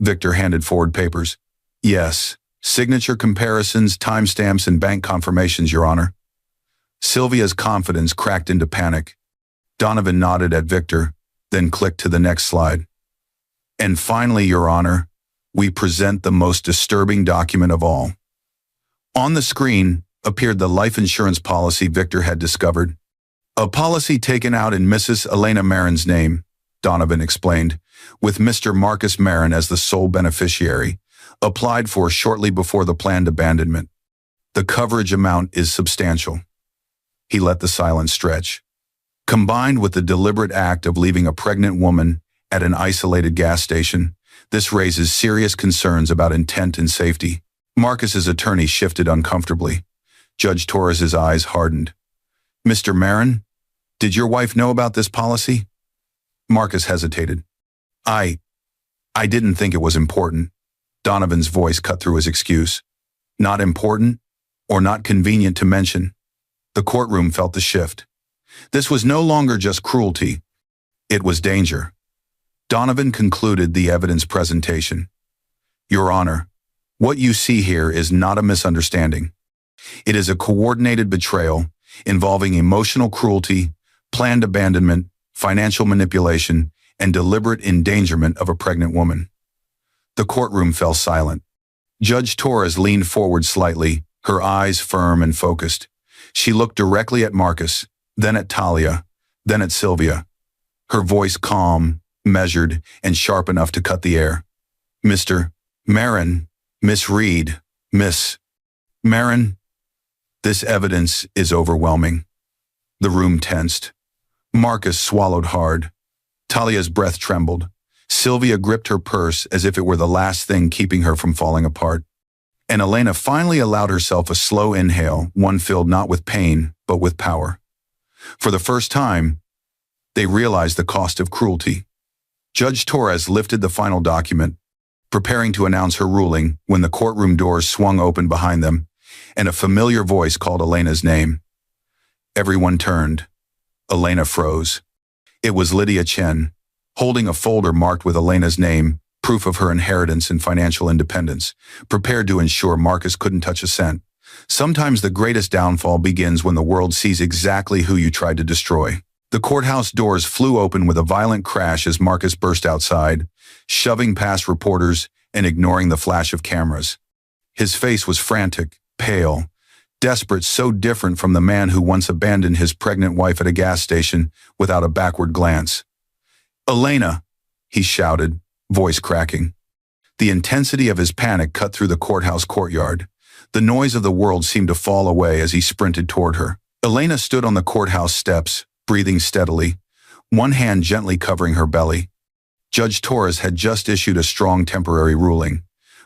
Victor handed forward papers. Yes. Signature comparisons, timestamps, and bank confirmations, Your Honor. Sylvia's confidence cracked into panic. Donovan nodded at Victor, then clicked to the next slide. And finally, Your Honor, we present the most disturbing document of all. On the screen appeared the life insurance policy Victor had discovered. A policy taken out in Mrs. Elena Marin's name, Donovan explained, with Mr. Marcus Marin as the sole beneficiary, applied for shortly before the planned abandonment. The coverage amount is substantial. He let the silence stretch. Combined with the deliberate act of leaving a pregnant woman at an isolated gas station, this raises serious concerns about intent and safety. Marcus's attorney shifted uncomfortably. Judge Torres's eyes hardened. Mr. Marin, did your wife know about this policy? Marcus hesitated. I didn't think it was important. Donovan's voice cut through his excuse. Not important, or not convenient to mention. The courtroom felt the shift. This was no longer just cruelty. It was danger. Donovan concluded the evidence presentation. Your Honor, what you see here is not a misunderstanding. It is a coordinated betrayal involving emotional cruelty, planned abandonment, financial manipulation, and deliberate endangerment of a pregnant woman. The courtroom fell silent. Judge Torres leaned forward slightly, her eyes firm and focused. She looked directly at Marcus, then at Talia, then at Sylvia. Her voice calm, measured, and sharp enough to cut the air. Mr. Marin, Miss Reed, Miss Marin, this evidence is overwhelming. The room tensed. Marcus swallowed hard. Talia's breath trembled. Sylvia gripped her purse as if it were the last thing keeping her from falling apart. And Elena finally allowed herself a slow inhale, one filled not with pain, but with power. For the first time, they realized the cost of cruelty. Judge Torres lifted the final document, preparing to announce her ruling when the courtroom doors swung open behind them, and a familiar voice called Elena's name. Everyone turned. Elena froze. It was Lydia Chen, holding a folder marked with Elena's name, proof of her inheritance and financial independence, prepared to ensure Marcus couldn't touch a cent. Sometimes the greatest downfall begins when the world sees exactly who you tried to destroy. The courthouse doors flew open with a violent crash as Marcus burst outside, shoving past reporters and ignoring the flash of cameras. His face was frantic, pale, desperate, so different from the man who once abandoned his pregnant wife at a gas station without a backward glance. "Elena!" he shouted, voice cracking. The intensity of his panic cut through the courthouse courtyard. The noise of the world seemed to fall away as he sprinted toward her. Elena stood on the courthouse steps, breathing steadily, one hand gently covering her belly. Judge Torres had just issued a strong temporary ruling.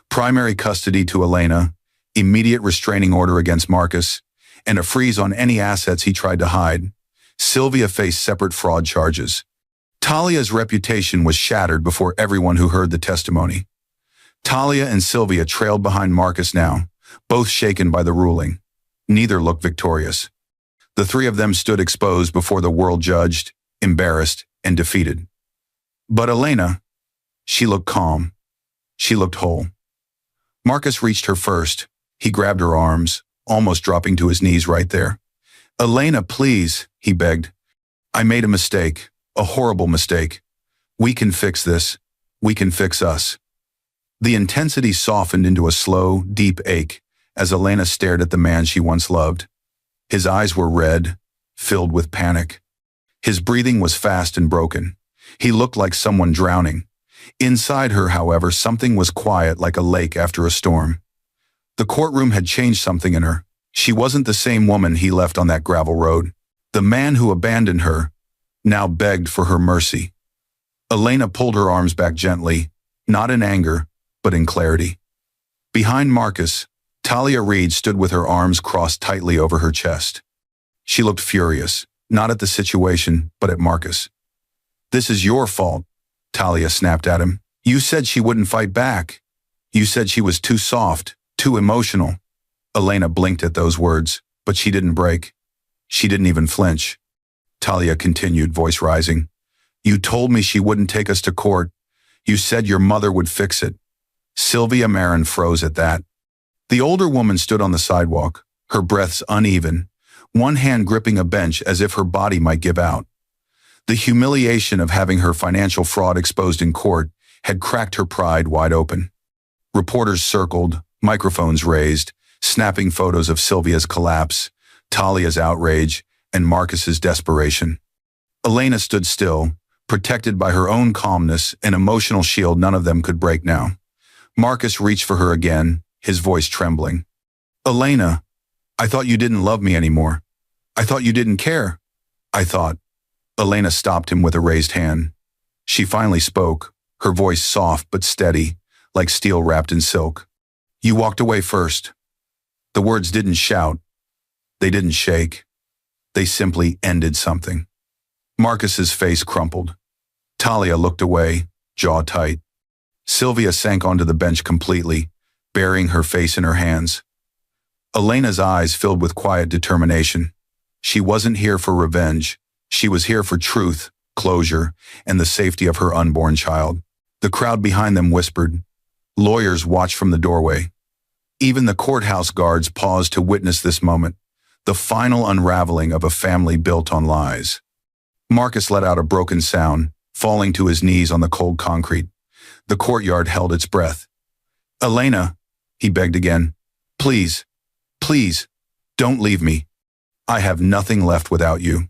Primary custody to Elena, immediate restraining order against Marcus, and a freeze on any assets he tried to hide. Sylvia faced separate fraud charges. Talia's reputation was shattered before everyone who heard the testimony. Talia and Sylvia trailed behind Marcus now, both shaken by the ruling. Neither looked victorious. The three of them stood exposed before the world, judged, embarrassed, and defeated. But Elena, she looked calm. She looked whole. Marcus reached her first. He grabbed her arms, almost dropping to his knees right there. "Elena, please," he begged. "I made a mistake, a horrible mistake. We can fix this. We can fix us." The intensity softened into a slow, deep ache as Elena stared at the man she once loved. His eyes were red, filled with panic. His breathing was fast and broken. He looked like someone drowning. Inside her, however, something was quiet like a lake after a storm. The courtroom had changed something in her. She wasn't the same woman he left on that gravel road. The man who abandoned her now begged for her mercy. Elena pulled her arms back gently, not in anger, but in clarity. Behind Marcus, Talia Reed stood with her arms crossed tightly over her chest. She looked furious, not at the situation, but at Marcus. "This is your fault," Talia snapped at him. "You said she wouldn't fight back. You said she was too soft, too emotional." Elena blinked at those words, but she didn't break. She didn't even flinch. Talia continued, voice rising. "You told me she wouldn't take us to court. You said your mother would fix it." Sylvia Marin froze at that. The older woman stood on the sidewalk, her breaths uneven, one hand gripping a bench as if her body might give out. The humiliation of having her financial fraud exposed in court had cracked her pride wide open. Reporters circled, microphones raised, snapping photos of Sylvia's collapse, Talia's outrage, and Marcus's desperation. Elena stood still, protected by her own calmness, an emotional shield none of them could break now. Marcus reached for her again, his voice trembling. "Elena, I thought you didn't love me anymore. I thought you didn't care. I thought." Elena stopped him with a raised hand. She finally spoke, her voice soft but steady, like steel wrapped in silk. "You walked away first." The words didn't shout. They didn't shake. They simply ended something. Marcus's face crumpled. Talia looked away, jaw tight. Sylvia sank onto the bench completely, burying her face in her hands. Elena's eyes filled with quiet determination. She wasn't here for revenge. She was here for truth, closure, and the safety of her unborn child. The crowd behind them whispered. Lawyers watched from the doorway. Even the courthouse guards paused to witness this moment, the final unraveling of a family built on lies. Marcus let out a broken sound, falling to his knees on the cold concrete. The courtyard held its breath. "Elena," he begged again, "please, please, don't leave me. I have nothing left without you."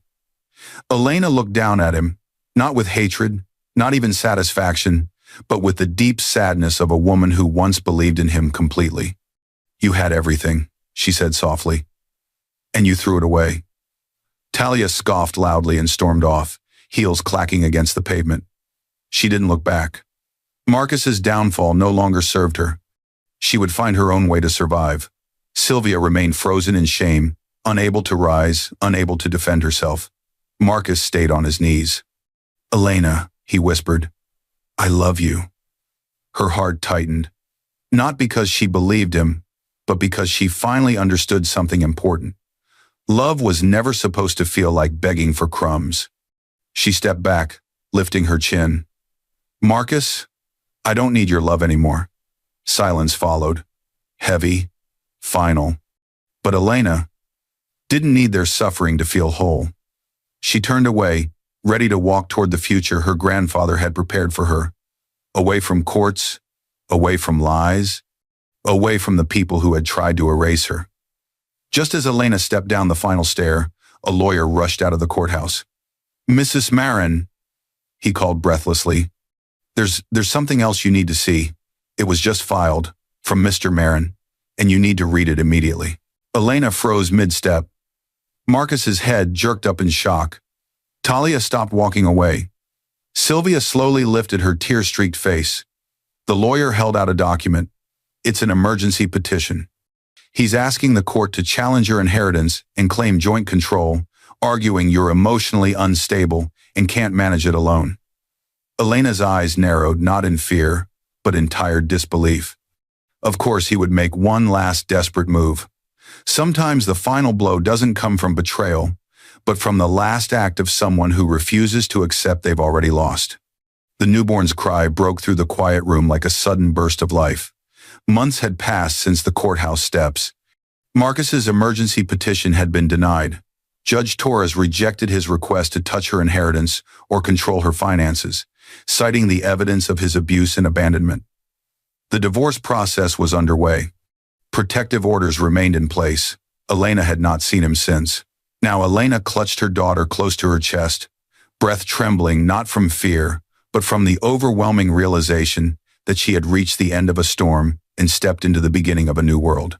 Elena looked down at him, not with hatred, not even satisfaction, but with the deep sadness of a woman who once believed in him completely. "You had everything," she said softly, "and you threw it away." Talia scoffed loudly and stormed off, heels clacking against the pavement. She didn't look back. Marcus's downfall no longer served her. She would find her own way to survive. Sylvia remained frozen in shame, unable to rise, unable to defend herself. Marcus stayed on his knees. "Elena," he whispered, "I love you." Her heart tightened, not because she believed him, but because she finally understood something important. Love was never supposed to feel like begging for crumbs. She stepped back, lifting her chin. "Marcus, I don't need your love anymore." Silence followed, heavy, final. But Elena didn't need their suffering to feel whole. She turned away, ready to walk toward the future her grandfather had prepared for her. Away from courts, away from lies, away from the people who had tried to erase her. Just as Elena stepped down the final stair, a lawyer rushed out of the courthouse. "Mrs. Marin," he called breathlessly. There's something else you need to see. It was just filed, from Mr. Marin, and you need to read it immediately." Elena froze mid-step. Marcus's head jerked up in shock. Talia stopped walking away. Sylvia slowly lifted her tear-streaked face. The lawyer held out a document. "It's an emergency petition. He's asking the court to challenge your inheritance and claim joint control, arguing you're emotionally unstable and can't manage it alone." Elena's eyes narrowed, not in fear, but in tired disbelief. Of course he would make one last desperate move. Sometimes the final blow doesn't come from betrayal, but from the last act of someone who refuses to accept they've already lost. The newborn's cry broke through the quiet room like a sudden burst of life. Months had passed since the courthouse steps. Marcus's emergency petition had been denied. Judge Torres rejected his request to touch her inheritance or control her finances, citing the evidence of his abuse and abandonment. The divorce process was underway. Protective orders remained in place. Elena had not seen him since. Now Elena clutched her daughter close to her chest, breath trembling not from fear, but from the overwhelming realization that she had reached the end of a storm and stepped into the beginning of a new world.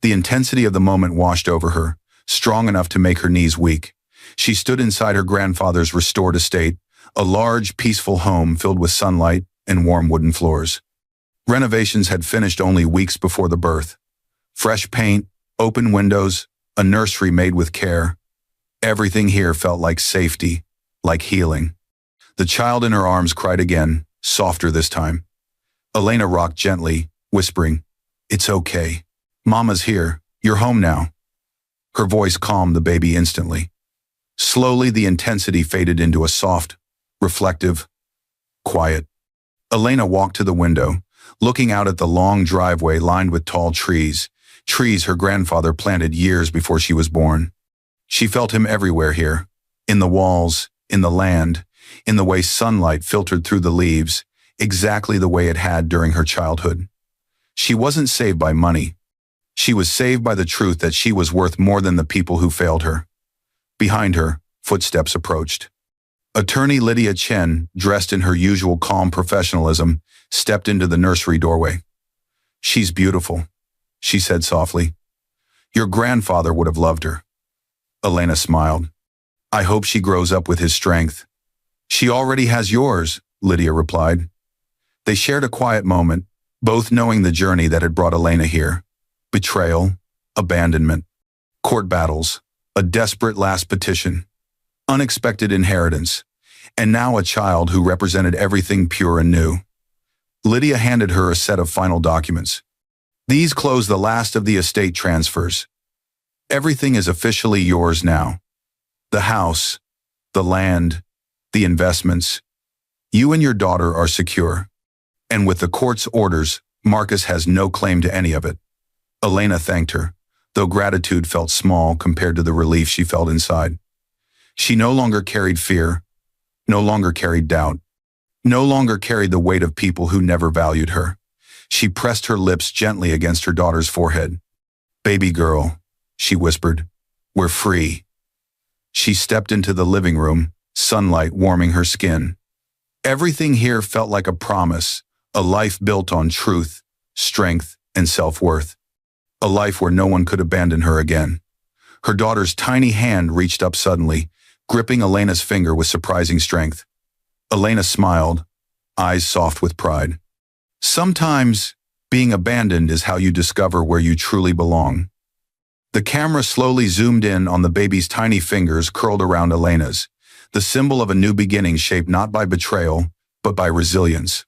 The intensity of the moment washed over her, strong enough to make her knees weak. She stood inside her grandfather's restored estate, a large, peaceful home filled with sunlight and warm wooden floors. Renovations had finished only weeks before the birth. Fresh paint, open windows, a nursery made with care. Everything here felt like safety, like healing. The child in her arms cried again, softer this time. Elena rocked gently, whispering, "It's okay. Mama's here. You're home now." Her voice calmed the baby instantly. Slowly, the intensity faded into a soft, reflective, quiet. Elena walked to the window, looking out at the long driveway lined with tall trees her grandfather planted years before she was born. She felt him everywhere here, in the walls, in the land, in the way sunlight filtered through the leaves, exactly the way it had during her childhood. She wasn't saved by money. She was saved by the truth that she was worth more than the people who failed her. Behind her, footsteps approached. Attorney Lydia Chen, dressed in her usual calm professionalism, stepped into the nursery doorway. "She's beautiful," she said softly. "Your grandfather would have loved her." Elena smiled. "I hope she grows up with his strength." "She already has yours," Lydia replied. They shared a quiet moment, both knowing the journey that had brought Elena here. Betrayal, abandonment, court battles, a desperate last petition, unexpected inheritance, and now a child who represented everything pure and new. Lydia handed her a set of final documents. "These close the last of the estate transfers. Everything is officially yours now. The house, the land, the investments. You and your daughter are secure. And with the court's orders, Marcus has no claim to any of it." Elena thanked her, though gratitude felt small compared to the relief she felt inside. She no longer carried fear, no longer carried doubt, no longer carried the weight of people who never valued her. She pressed her lips gently against her daughter's forehead. "Baby girl," she whispered, "we're free." She stepped into the living room, sunlight warming her skin. Everything here felt like a promise, a life built on truth, strength, and self-worth. A life where no one could abandon her again. Her daughter's tiny hand reached up suddenly, gripping Elena's finger with surprising strength. Elena smiled, eyes soft with pride. Sometimes, being abandoned is how you discover where you truly belong. The camera slowly zoomed in on the baby's tiny fingers curled around Elena's, the symbol of a new beginning shaped not by betrayal, but by resilience.